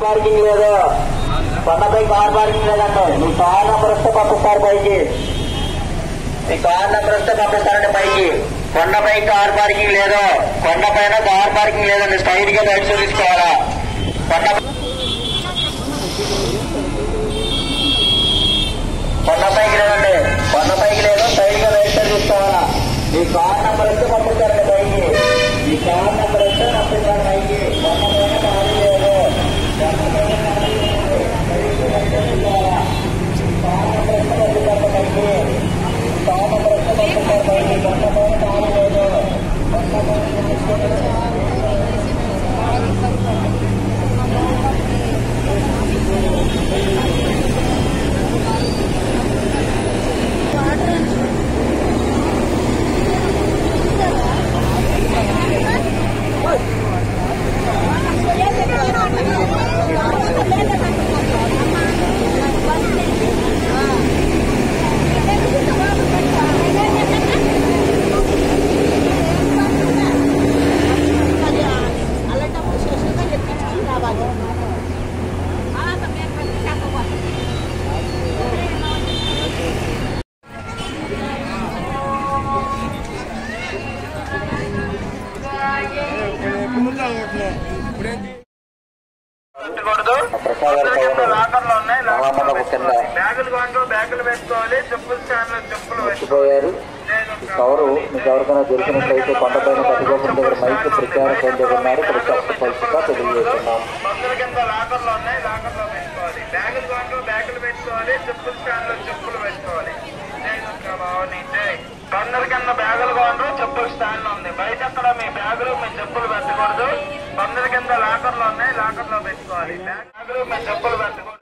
Parking లేదు, కొండపై car parking లేదంటే మీ కార్ నెంబర్ వస్తే పంపిస్తారు పైకి. మీ కార్ నెంబర్ వస్తే పంపిస్తారండి పైకి. కొండపై కార్ పార్కింగ్ లేదు, కొండపైన కార్ పార్కింగ్ లేదండి. స్ట్రైట్ గా రైట్ తీసుకోవాలా. కొండపైకి లేదండి, కొండపైకి లేదు, స్ట్రైట్ గా రైట్ తీసుకోవాలా. మీ కార్ నెంబర్ వస్తే పంపిస్తారండి పైకి. మీ కార్ నెంబర్ వస్తే పంపిస్తారు పైకి. కొండపైన కారు లేదు, మర్చిపోయారు. ఈ కవరు మీకు ఎవరికైనా దొరికినట్లయితే కొండపైన కట్టుకోకుండా దగ్గర మైక్ ప్రచారం పొందుతున్నారు. ఇక్కడ స్పష్టంగా తెలియజేస్తున్నాం. కొందరి కింద బ్యాగులు కొంటారు, చెప్పుల స్టాండ్ ఉంది. బయట అక్కడ మీ బ్యాగులు మీ చెప్పులు పెట్టకూడదు. కొందరి కింద లాకర్లు ఉన్నాయి, లాకర్ లో పెట్టుకోవాలి. బ్యాగులు మీ చెప్పులు పెట్టకూడదు.